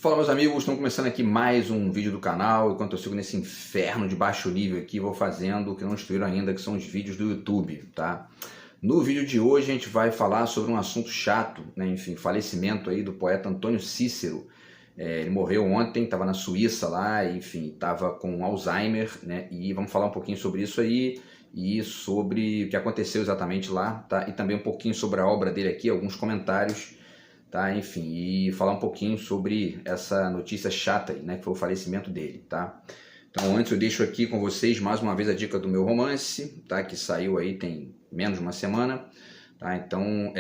Fala, meus amigos, estamos começando aqui mais um vídeo do canal. Enquanto eu sigo nesse inferno de baixo nível aqui, vou fazendo o que não instruíram ainda, que são os vídeos do YouTube, tá? No vídeo de hoje a gente vai falar sobre um assunto chato, né? Enfim, falecimento aí do poeta Antônio Cícero. Ele morreu ontem, estava na Suíça lá, enfim, estava com Alzheimer, né? E vamos falar um pouquinho sobre isso aí e sobre o que aconteceu exatamente lá, tá? E também um pouquinho sobre a obra dele aqui, alguns comentários, tá? Enfim, e falar um pouquinho sobre essa notícia chata aí, né? Que foi o falecimento dele, tá? Então, antes eu deixo aqui com vocês mais uma vez a dica do meu romance, tá? Que saiu aí tem menos de uma semana, tá? Então,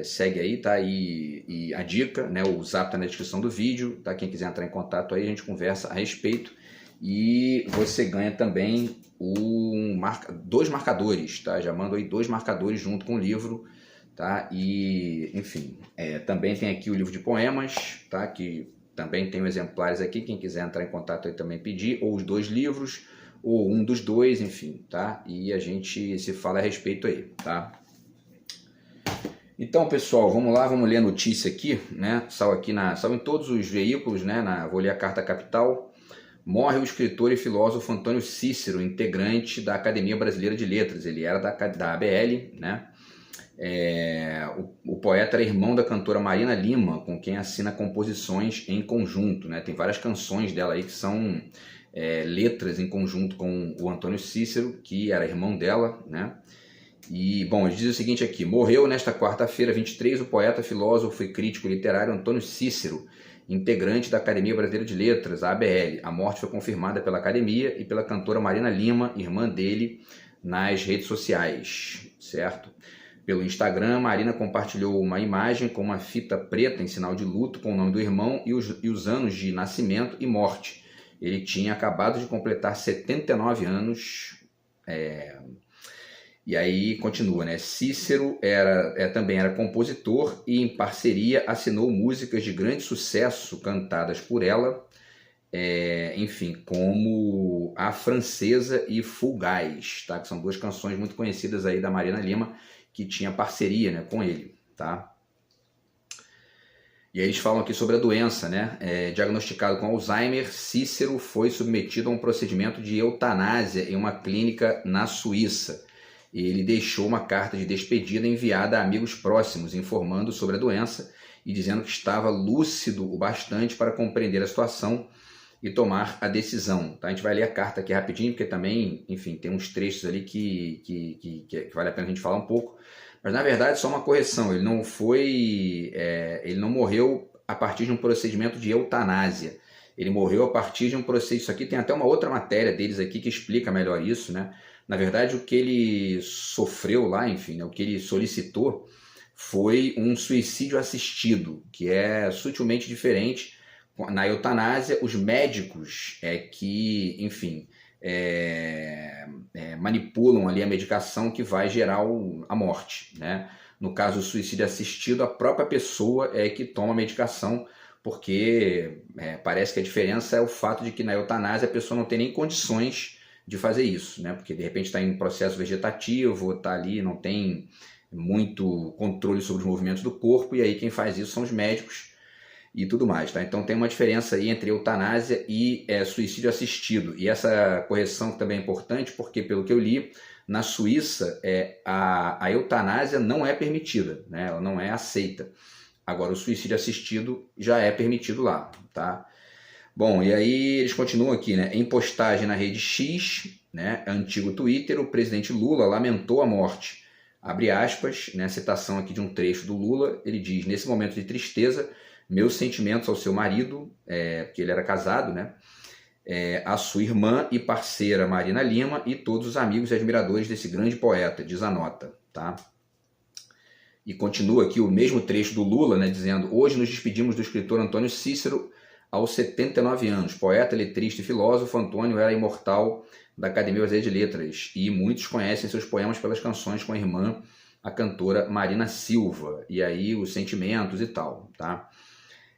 segue aí, tá? E a dica, né? O zap tá na descrição do vídeo, tá? Quem quiser entrar em contato aí, a gente conversa a respeito. E você ganha também dois marcadores, tá? Já mando aí 2 marcadores junto com o livro, tá? E, enfim, também tem aqui o livro de poemas, tá? Que também tem exemplares aqui, quem quiser entrar em contato aí também pedir, ou os 2 livros, ou um dos 2, enfim, tá? E a gente se fala a respeito aí, tá? Então, pessoal, vamos lá, vamos ler a notícia aqui, né? Saiu em todos os veículos, né? Vou ler a Carta Capital. Morre o escritor e filósofo Antônio Cícero, integrante da Academia Brasileira de Letras. Ele era da ABL, né? O poeta era irmão da cantora Marina Lima, com quem assina composições em conjunto, né? Tem várias canções dela aí que são letras em conjunto com o Antônio Cícero, que era irmão dela, né? E, bom, ele diz o seguinte aqui: morreu nesta quarta-feira, 23, o poeta, filósofo e crítico literário Antônio Cícero, integrante da Academia Brasileira de Letras, a ABL. A morte foi confirmada pela Academia e pela cantora Marina Lima, irmã dele, nas redes sociais, certo? Pelo Instagram, Marina compartilhou uma imagem com uma fita preta em sinal de luto com o nome do irmão e os anos de nascimento e morte. Ele tinha acabado de completar 79 anos. E aí continua, né? Cícero também era compositor e em parceria assinou músicas de grande sucesso cantadas por ela, enfim, como A Francesa e Fugaz, tá? Que são 2 canções muito conhecidas aí da Marina Lima, que tinha parceria, né, com ele, tá? E aí eles falam aqui sobre a doença, né? Diagnosticado com Alzheimer, Cícero foi submetido a um procedimento de eutanásia em uma clínica na Suíça. Ele deixou uma carta de despedida enviada a amigos próximos, informando sobre a doença e dizendo que estava lúcido o bastante para compreender a situação e tomar a decisão, tá? A gente vai ler a carta aqui rapidinho, porque também, enfim, tem uns trechos ali que vale a pena a gente falar um pouco. Mas, na verdade, só uma correção. Ele não morreu a partir de um procedimento de eutanásia. Ele morreu a partir de um procedimento... Isso aqui tem até uma outra matéria deles aqui que explica melhor isso, né? Na verdade, o que ele sofreu lá, enfim, né, o que ele solicitou foi um suicídio assistido, que é sutilmente diferente. Na eutanásia, os médicos que, enfim, manipulam ali a medicação que vai gerar a morte, né? No caso, o suicídio assistido, a própria pessoa é que toma a medicação, porque parece que a diferença é o fato de que na eutanásia a pessoa não tem nem condições de fazer isso, né? Porque de repente está em processo vegetativo, está ali, não tem muito controle sobre os movimentos do corpo, e aí quem faz isso são os médicos e tudo mais, tá? Então tem uma diferença aí entre eutanásia e suicídio assistido. E essa correção também é importante porque, pelo que eu li, na Suíça a eutanásia não é permitida, né? Ela não é aceita. Agora o suicídio assistido já é permitido lá, tá? Bom, e aí eles continuam aqui, né? Em postagem na rede X, né, antigo Twitter, o presidente Lula lamentou a morte. Abre aspas, né, citação aqui de um trecho do Lula, ele diz: nesse momento de tristeza, meus sentimentos ao seu marido, porque ele era casado, né? A sua irmã e parceira Marina Lima e todos os amigos e admiradores desse grande poeta, diz a nota, tá? E continua aqui o mesmo trecho do Lula, né, dizendo: hoje nos despedimos do escritor Antônio Cícero, aos 79 anos. Poeta, letrista e filósofo, Antônio era imortal da Academia Brasileira de Letras e muitos conhecem seus poemas pelas canções com a irmã, a cantora Marina Silva, e aí os sentimentos e tal, tá?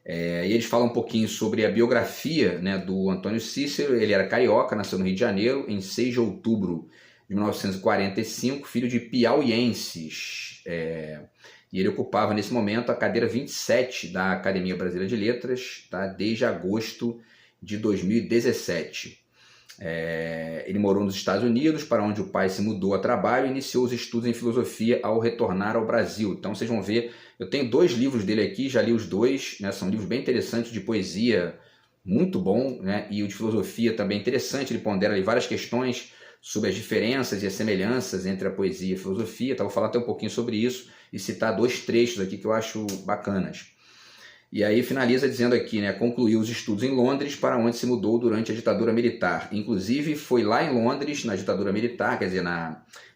E eles falam um pouquinho sobre a biografia, né, do Antônio Cícero. Ele era carioca, nasceu no Rio de Janeiro em 6 de outubro de 1945, filho de piauienses. e ele ocupava nesse momento a cadeira 27 da Academia Brasileira de Letras, tá? Desde agosto de 2017. Ele morou nos Estados Unidos, para onde o pai se mudou a trabalho e iniciou os estudos em filosofia ao retornar ao Brasil. Então vocês vão ver, eu tenho 2 livros dele aqui, já li os 2, né? São livros bem interessantes de poesia, muito bom, né? E o de filosofia também interessante, ele pondera ali várias questões sobre as diferenças e as semelhanças entre a poesia e a filosofia. Então, vou falar até um pouquinho sobre isso e citar 2 trechos aqui que eu acho bacanas. E aí finaliza dizendo aqui, né, concluiu os estudos em Londres, para onde se mudou durante a ditadura militar. Inclusive, foi lá em Londres, na ditadura militar, quer dizer,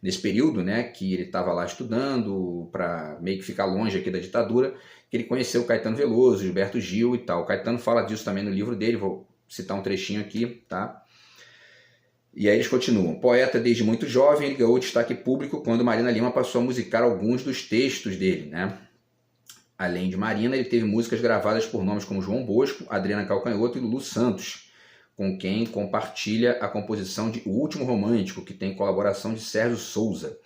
nesse período, né, que ele estava lá estudando, para meio que ficar longe aqui da ditadura, que ele conheceu Caetano Veloso, Gilberto Gil e tal. O Caetano fala disso também no livro dele, vou citar um trechinho aqui, tá? E aí eles continuam. Poeta desde muito jovem, ele ganhou destaque público quando Marina Lima passou a musicar alguns dos textos dele, né? Além de Marina, ele teve músicas gravadas por nomes como João Bosco, Adriana Calcanhoto e Lulu Santos, com quem compartilha a composição de O Último Romântico, que tem colaboração de Sérgio Souza.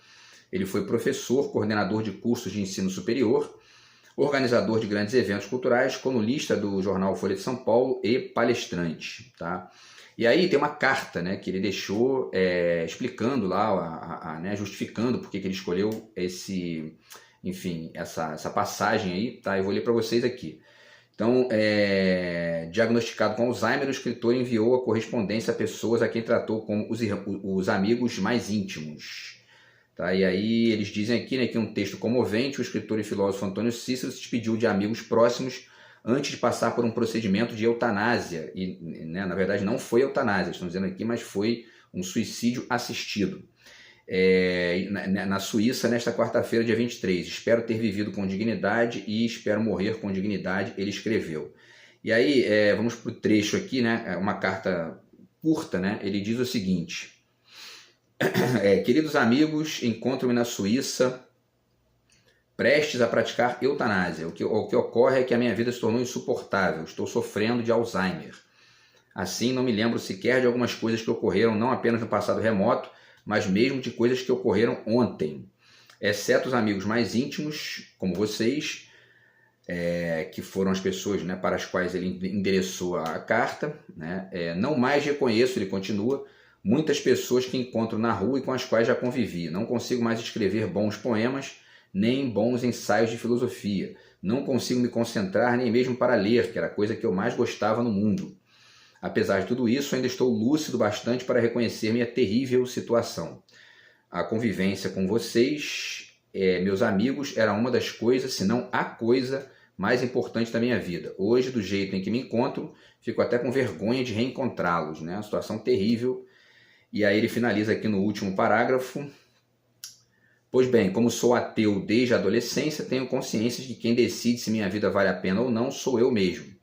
Ele foi professor, coordenador de cursos de ensino superior, organizador de grandes eventos culturais, colunista do jornal Folha de São Paulo e palestrante, tá? E aí tem uma carta, né, que ele deixou explicando lá, né, justificando porque que ele escolheu essa passagem aí, tá? Eu vou ler para vocês aqui. Então, diagnosticado com Alzheimer, o escritor enviou a correspondência a pessoas a quem tratou como os amigos mais íntimos. Tá? E aí eles dizem aqui, né, que um texto comovente, o escritor e filósofo Antônio Cícero se despediu de amigos próximos antes de passar por um procedimento de eutanásia. E, né, na verdade, não foi eutanásia, estão dizendo aqui, mas foi um suicídio assistido. Na Suíça, nesta quarta-feira, dia 23. Espero ter vivido com dignidade e espero morrer com dignidade, ele escreveu. E aí, vamos para o trecho aqui, né? Uma carta curta, né? Ele diz o seguinte: queridos amigos, encontro-me na Suíça prestes a praticar eutanásia. O que ocorre é que a minha vida se tornou insuportável. Estou sofrendo de Alzheimer. Assim, não me lembro sequer de algumas coisas que ocorreram não apenas no passado remoto, mas mesmo de coisas que ocorreram ontem. Exceto os amigos mais íntimos, como vocês, que foram as pessoas, né, para as quais ele endereçou a carta, né, não mais reconheço, ele continua, muitas pessoas que encontro na rua e com as quais já convivi. Não consigo mais escrever bons poemas, nem bons ensaios de filosofia. Não consigo me concentrar nem mesmo para ler, que era a coisa que eu mais gostava no mundo. Apesar de tudo isso, ainda estou lúcido bastante para reconhecer minha terrível situação. A convivência com vocês, meus amigos, era uma das coisas, se não a coisa mais importante da minha vida. Hoje, do jeito em que me encontro, fico até com vergonha de reencontrá-los, né? Uma situação terrível. E aí ele finaliza aqui no último parágrafo. Pois bem, como sou ateu desde a adolescência, tenho consciência de que quem decide se minha vida vale a pena ou não sou eu mesmo.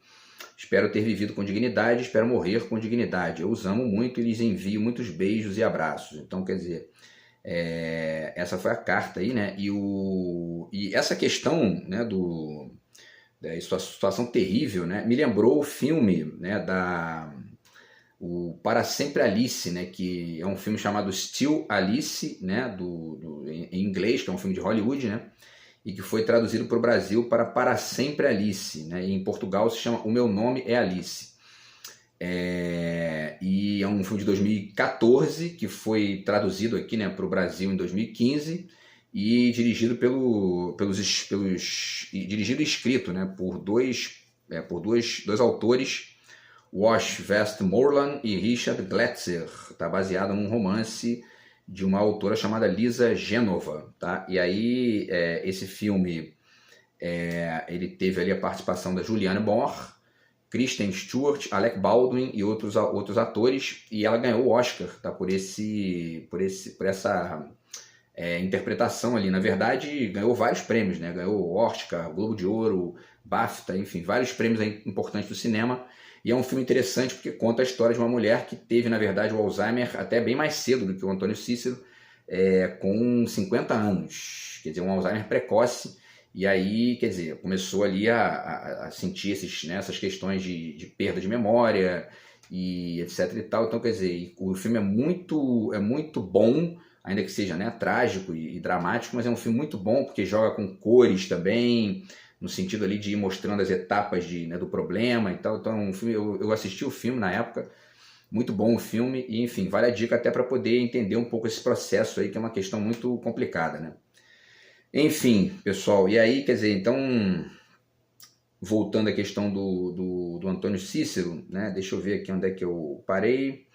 Espero ter vivido com dignidade, espero morrer com dignidade. Eu os amo muito e lhes envio muitos beijos e abraços. Então, quer dizer, essa foi a carta aí, né? E essa questão, né, da situação terrível, né, me lembrou o filme, né, o Para Sempre Alice, né, que é um filme chamado Still Alice, né, em inglês, que é um filme de Hollywood, né, e que foi traduzido para o Brasil para Sempre Alice, né, e em Portugal se chama O Meu Nome é Alice. E é um filme de 2014 que foi traduzido aqui, né, para o Brasil em 2015 e dirigido dirigido e escrito, né, por dois autores, Wash Westmoreland e Richard Glatzer. Está baseado num romance de uma autora chamada Lisa Genova, tá? E aí esse filme ele teve ali a participação da Julianne Moore, Kristen Stewart, Alec Baldwin e outros atores, e ela ganhou o Oscar, tá? por essa interpretação ali. Na verdade, ganhou vários prêmios, né? Ganhou o Oscar, Globo de Ouro, BAFTA, enfim, vários prêmios importantes do cinema. E é um filme interessante porque conta a história de uma mulher que teve, na verdade, o Alzheimer até bem mais cedo do que o Antônio Cícero, com 50 anos. Quer dizer, um Alzheimer precoce. E aí, quer dizer, começou ali a sentir essas questões de perda de memória e etc e tal. Então, quer dizer, o filme é muito bom. ainda que seja, né, trágico e dramático, mas é um filme muito bom, porque joga com cores também, no sentido ali de ir mostrando as etapas né, do problema e tal. Então, é um filme, eu assisti o filme na época, muito bom o filme, e enfim, vale a dica até para poder entender um pouco esse processo aí, que é uma questão muito complicada, né? Enfim, pessoal, e aí, quer dizer, então, voltando à questão do Antônio Cícero, né? Deixa eu ver aqui onde é que eu parei.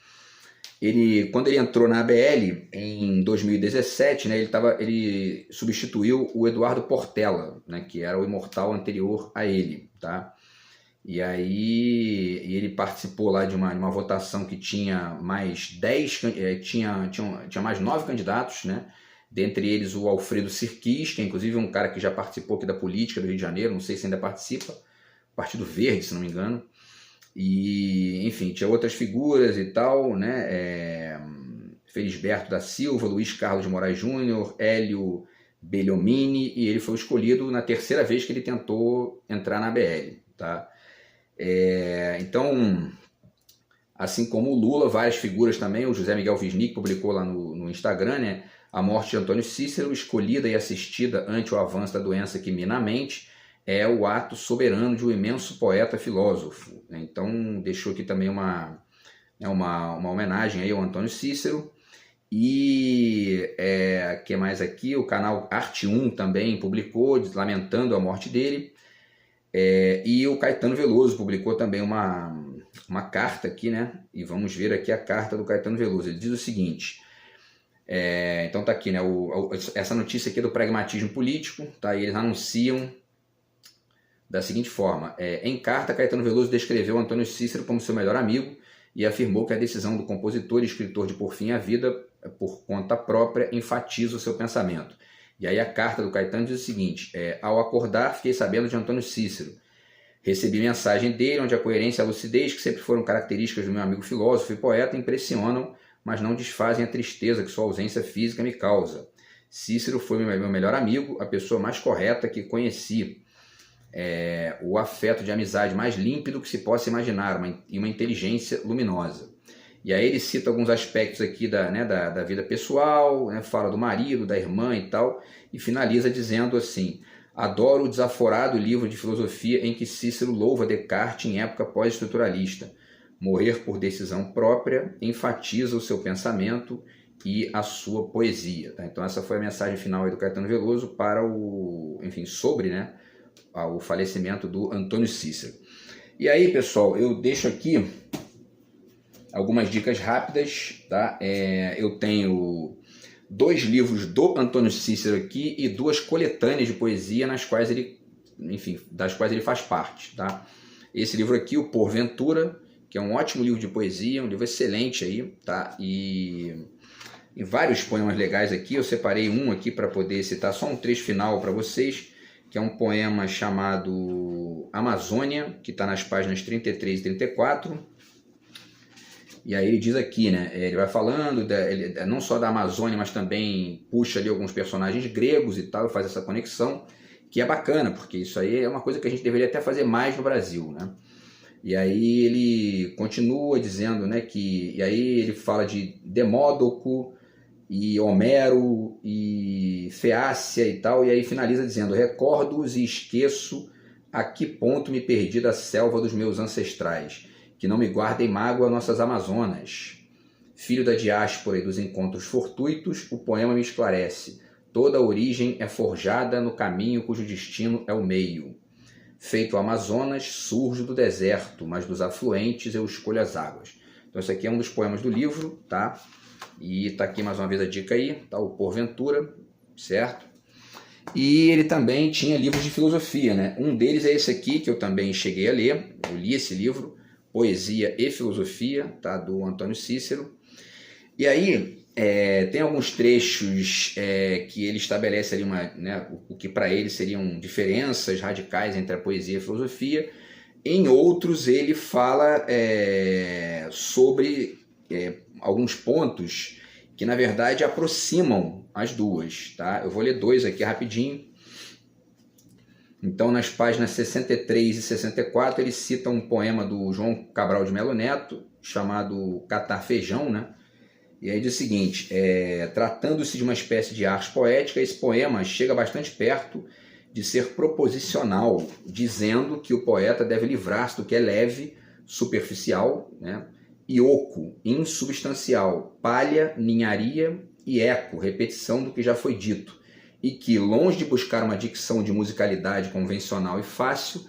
Quando ele entrou na ABL em 2017, né, ele substituiu o Eduardo Portela, né, que era o imortal anterior a ele, tá? E aí ele participou lá de uma votação que tinha mais 10, tinha mais 9 candidatos, né? Dentre eles o Alfredo Sirquis, que é inclusive um cara que já participou aqui da política do Rio de Janeiro, não sei se ainda participa, Partido Verde, se não me engano. E, enfim, tinha outras figuras e tal, né? Felisberto da Silva, Luiz Carlos de Moraes Júnior, Hélio Belliomini, e ele foi escolhido na terceira vez que ele tentou entrar na ABL, tá? Então, assim como o Lula, várias figuras também, o José Miguel Wisnik publicou lá no Instagram, né? A morte de Antônio Cícero, escolhida e assistida ante o avanço da doença que mina a mente, é o ato soberano de um imenso poeta filósofo. Então, deixou aqui também uma homenagem aí ao Antônio Cícero. E que mais aqui? O canal Arte 1 também publicou, lamentando a morte dele. E o Caetano Veloso publicou também uma carta aqui, né? E vamos ver aqui a carta do Caetano Veloso. Ele diz o seguinte... então tá aqui, né? Essa notícia aqui é do Pragmatismo Político, tá? E eles anunciam da seguinte forma: em carta, Caetano Veloso descreveu Antônio Cícero como seu melhor amigo e afirmou que a decisão do compositor e escritor de Por Fim a Vida, por conta própria, enfatiza o seu pensamento. E aí a carta do Caetano diz o seguinte: ao acordar, fiquei sabendo de Antônio Cícero. Recebi mensagem dele, onde a coerência e a lucidez, que sempre foram características do meu amigo filósofo e poeta, impressionam, mas não desfazem a tristeza que sua ausência física me causa. Cícero foi meu melhor amigo, a pessoa mais correta que conheci. O afeto de amizade mais límpido que se possa imaginar, e uma inteligência luminosa. E aí ele cita alguns aspectos aqui da vida pessoal, né, fala do marido, da irmã e tal, e finaliza dizendo assim: adoro o desaforado livro de filosofia em que Cícero louva Descartes em época pós-estruturalista. Morrer por decisão própria enfatiza o seu pensamento e a sua poesia. Tá? Então essa foi a mensagem final aí do Caetano Veloso para sobre, né, o falecimento do Antônio Cícero. E aí, pessoal, eu deixo aqui algumas dicas rápidas, tá? Eu tenho 2 livros do Antônio Cícero aqui e 2 coletâneas de poesia das quais ele faz parte, tá? Esse livro aqui, o Porventura, que é um ótimo livro de poesia, um livro excelente aí, tá? E vários poemas legais aqui, eu separei um aqui para poder citar só um trecho final para vocês, que é um poema chamado Amazônia, que está nas páginas 33 e 34. E aí ele diz aqui, né, ele vai falando não só da Amazônia, mas também puxa ali alguns personagens gregos e tal, e faz essa conexão, que é bacana, porque isso aí é uma coisa que a gente deveria até fazer mais no Brasil, né? E aí ele continua dizendo, né, e aí ele fala de Demódoco, e Homero, e Feácia e tal, e aí finaliza dizendo: recordo-os e esqueço a que ponto me perdi da selva dos meus ancestrais, que não me guardem mágoa nossas Amazonas. Filho da diáspora e dos encontros fortuitos, o poema me esclarece: toda a origem é forjada no caminho cujo destino é o meio. Feito Amazonas, surjo do deserto, mas dos afluentes eu escolho as águas. Então esse aqui é um dos poemas do livro, tá? E tá aqui mais uma vez a dica aí, tá? O Porventura, certo? E ele também tinha livros de filosofia, né? Um deles é esse aqui, que eu também cheguei a ler, eu li esse livro, Poesia e Filosofia, tá? Do Antônio Cícero. E aí tem alguns trechos que ele estabelece ali o que para ele seriam diferenças radicais entre a poesia e a filosofia. Em outros ele fala sobre alguns pontos que na verdade aproximam as duas, tá? Eu vou ler 2 aqui rapidinho. Então, nas páginas 63 e 64, ele cita um poema do João Cabral de Melo Neto, chamado Catar Feijão, né? E aí diz o seguinte, tratando-se de uma espécie de ars poética, esse poema chega bastante perto de ser proposicional, dizendo que o poeta deve livrar-se do que é leve, superficial, né, e oco, insubstancial, palha, ninharia e eco, repetição do que já foi dito, e que, longe de buscar uma dicção de musicalidade convencional e fácil,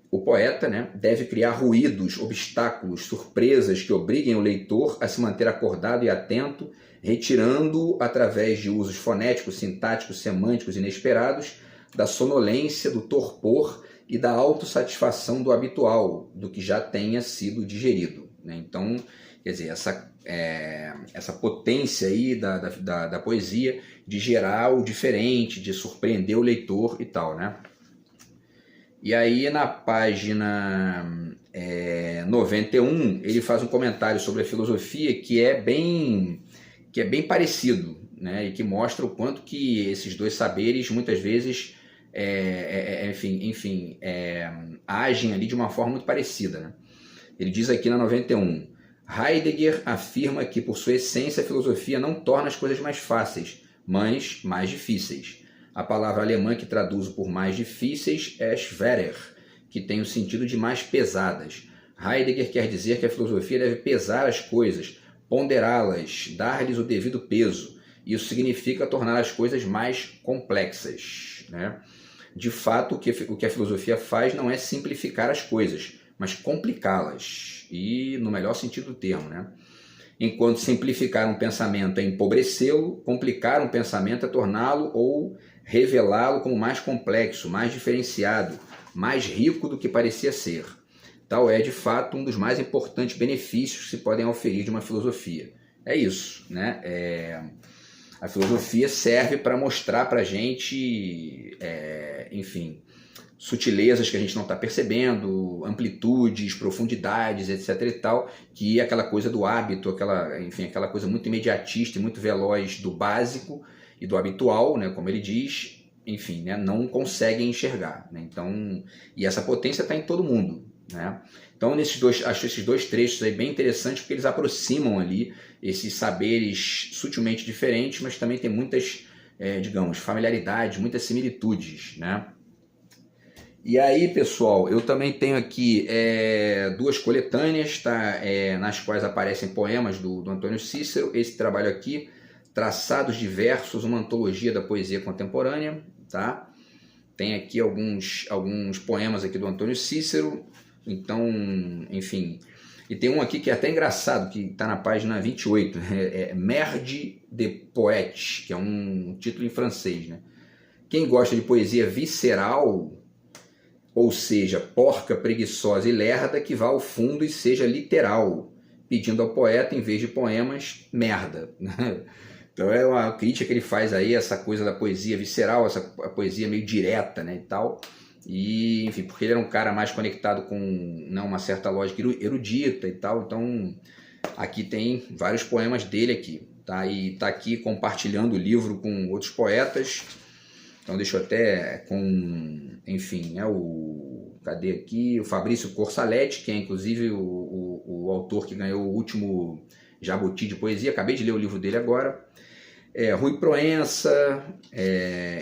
o poeta, né, deve criar ruídos, obstáculos, surpresas que obriguem o leitor a se manter acordado e atento, retirando-o através de usos fonéticos, sintáticos, semânticos inesperados, da sonolência, do torpor e da autossatisfação do habitual, do que já tenha sido digerido, né? Então, quer dizer, essa potência aí da poesia de gerar o diferente, de surpreender o leitor e tal, né? E aí na página 91 ele faz um comentário sobre a filosofia que é bem parecido, né? E que mostra o quanto que esses dois saberes muitas vezes agem ali de uma forma muito parecida, né? Ele diz aqui na 91, Heidegger afirma que por sua essência a filosofia não torna as coisas mais fáceis, mas mais difíceis. A palavra alemã que traduzo por mais difíceis é schwerer, que tem o sentido de mais pesadas. Heidegger quer dizer que a filosofia deve pesar as coisas, ponderá-las, dar-lhes o devido peso. Isso significa tornar as coisas mais complexas, né? De fato, o que a filosofia faz não é simplificar as coisas, mas complicá-las, e no melhor sentido do termo, né? Enquanto simplificar um pensamento é empobrecê-lo, complicar um pensamento é torná-lo ou revelá-lo como mais complexo, mais diferenciado, mais rico do que parecia ser. Tal é, de fato, um dos mais importantes benefícios que se podem oferir de uma filosofia. É isso, né? A filosofia serve para mostrar para a gente, sutilezas que a gente não está percebendo, amplitudes, profundidades, etc. e tal, que aquela coisa do hábito, aquela coisa muito imediatista e muito veloz do básico e do habitual, né, como ele diz, né, não conseguem enxergar, né? Então, e essa potência está em todo mundo, né? Então, acho esses dois trechos aí bem interessantes, porque eles aproximam ali esses saberes sutilmente diferentes, mas também tem muitas, familiaridades, muitas similitudes, né? E aí, pessoal, eu também tenho aqui duas coletâneas, tá? Nas quais aparecem poemas do Antônio Cícero. Esse trabalho aqui, Traçados de Versos, uma antologia da poesia contemporânea, tá? Tem aqui alguns poemas aqui do Antônio Cícero. Então, enfim, e tem um aqui que é até engraçado, que está na página 28, Merde de Poète, que é um título em francês, né? Quem gosta de poesia visceral, ou seja, porca, preguiçosa e lerda, que vá ao fundo e seja literal, pedindo ao poeta, em vez de poemas, merda. Então é uma crítica que ele faz aí, essa coisa da poesia visceral, a poesia meio direta, né, e tal. E, enfim, porque ele era um cara mais conectado com, né, uma certa lógica erudita e tal. Então, aqui tem vários poemas dele aqui, tá? E tá aqui compartilhando o livro com outros poetas. Então, deixa eu até enfim, né, cadê aqui? O Fabrício Corsaletti, que é inclusive o autor que ganhou o último Jabuti de poesia. Acabei de ler o livro dele agora. Rui Proença,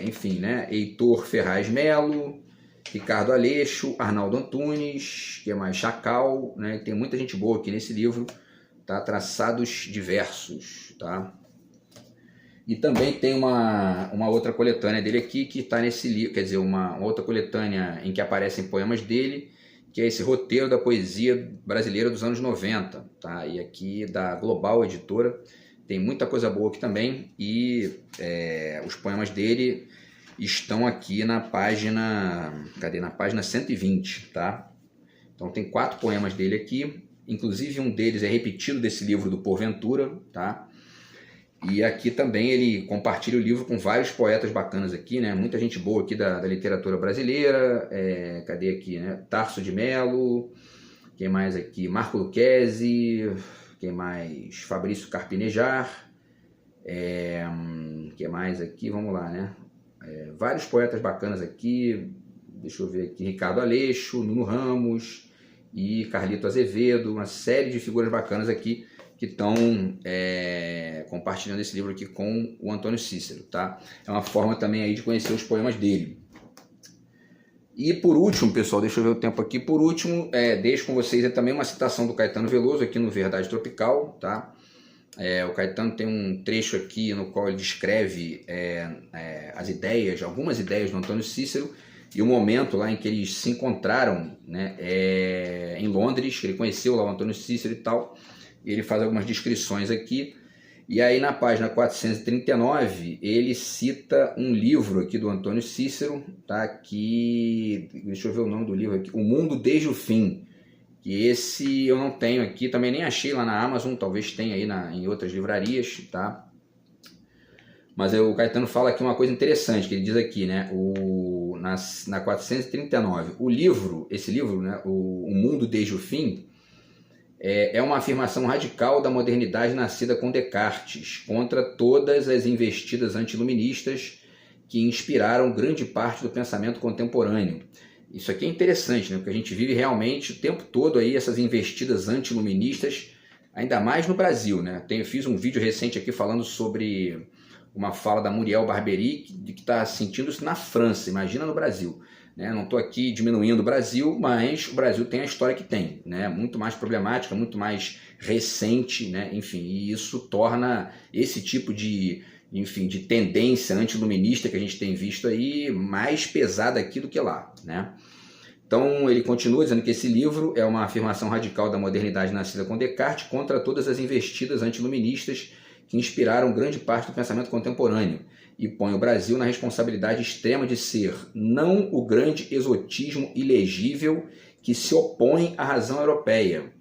enfim, né? Heitor Ferraz Melo, Ricardo Aleixo, Arnaldo Antunes, que é mais Chacal, né? Tem muita gente boa aqui nesse livro, tá? Traçados diversos, tá? E também tem uma outra coletânea dele aqui que está nesse livro, quer dizer, uma outra coletânea em que aparecem poemas dele, que é esse Roteiro da Poesia Brasileira dos anos 90, tá? E aqui da Global Editora. Tem muita coisa boa aqui também, e os poemas dele estão aqui na página, na página 120, tá? Então tem 4 poemas dele aqui, inclusive um deles é repetido desse livro do Porventura, tá? E aqui também ele compartilha o livro com vários poetas bacanas aqui, né? Muita gente boa aqui da literatura brasileira, cadê aqui, né? Tarso de Melo, quem mais aqui? Marco Lucchesi, quem mais? Fabrício Carpinejar, quem mais aqui? Vamos lá, né? Vários poetas bacanas aqui, deixa eu ver aqui, Ricardo Aleixo, Nuno Ramos e Carlito Azevedo, uma série de figuras bacanas aqui que estão compartilhando esse livro aqui com o Antônio Cícero, tá? É uma forma também aí de conhecer os poemas dele. E por último, pessoal, deixa eu ver o tempo aqui, por último, deixo com vocês também uma citação do Caetano Veloso aqui no Verdade Tropical, tá? O Caetano tem um trecho aqui no qual ele descreve as ideias, algumas ideias do Antônio Cícero, e o momento lá em que eles se encontraram, né, em Londres, que ele conheceu lá o Antônio Cícero e tal, e ele faz algumas descrições aqui, e aí na página 439 ele cita um livro aqui do Antônio Cícero, tá, que, deixa eu ver o nome do livro aqui, O Mundo Desde o Fim, que esse eu não tenho aqui, também nem achei lá na Amazon, talvez tenha aí em outras livrarias, tá? Mas o Caetano fala aqui uma coisa interessante, que ele diz aqui, né, na 439, esse livro, né, o Mundo Desde o Fim, é uma afirmação radical da modernidade nascida com Descartes, contra todas as investidas antiluministas que inspiraram grande parte do pensamento contemporâneo. Isso aqui é interessante, né, porque a gente vive realmente o tempo todo aí essas investidas antiluministas, ainda mais no Brasil, né? Fiz um vídeo recente aqui falando sobre uma fala da Muriel Barbery, que está sentindo isso na França, imagina no Brasil. Né? Não estou aqui diminuindo o Brasil, mas o Brasil tem a história que tem, né? Muito mais problemática, muito mais recente, né? Enfim, e isso torna esse tipo de tendência antiluminista que a gente tem visto aí mais pesada aqui do que lá, né? Então ele continua dizendo que esse livro é uma afirmação radical da modernidade nascida com Descartes contra todas as investidas antiluministas que inspiraram grande parte do pensamento contemporâneo e põe o Brasil na responsabilidade extrema de ser não o grande exotismo ilegível que se opõe à razão europeia,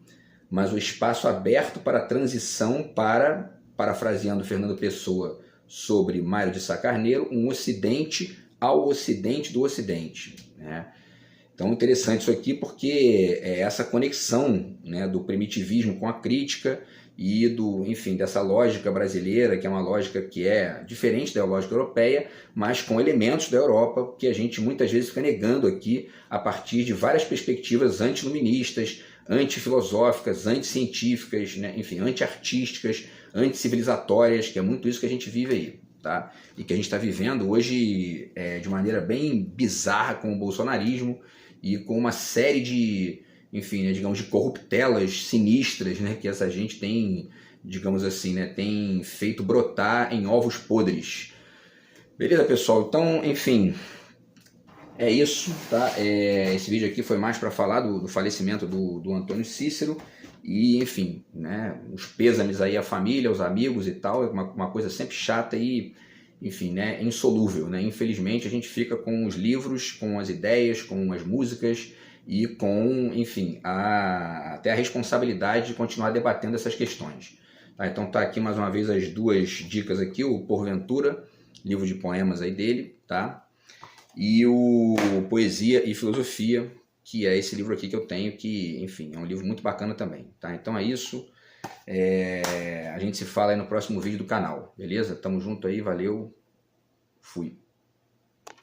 mas o espaço aberto para a transição para, parafraseando Fernando Pessoa sobre Mário de Sá Carneiro, um ocidente ao ocidente do ocidente, né? Então, interessante isso aqui porque é essa conexão, né, do primitivismo com a crítica e dessa lógica brasileira, que é uma lógica que é diferente da lógica europeia, mas com elementos da Europa que a gente muitas vezes fica negando aqui a partir de várias perspectivas antiluministas, antifilosóficas, anticientíficas, né, antiartísticas, anticivilizatórias, que é muito isso que a gente vive aí, tá? E que a gente está vivendo hoje de maneira bem bizarra com o bolsonarismo e com uma série de, digamos, de corruptelas sinistras, né, que essa gente tem, digamos assim, né, tem feito brotar em ovos podres. Beleza, pessoal? Então, enfim, é isso, tá? Esse vídeo aqui foi mais para falar do falecimento do Antônio Cícero e, enfim, né, os pêsames aí à família, aos amigos e tal, é uma coisa sempre chata e, enfim, né, insolúvel, né? Infelizmente a gente fica com os livros, com as ideias, com as músicas e com, enfim, até a responsabilidade de continuar debatendo essas questões. Tá? Então tá aqui mais uma vez as duas dicas aqui, o Porventura, livro de poemas aí dele, tá? E o Poesia e Filosofia, que é esse livro aqui que eu tenho, que, enfim, é um livro muito bacana também, tá? Então é isso. A gente se fala aí no próximo vídeo do canal, beleza? Tamo junto aí, valeu, fui.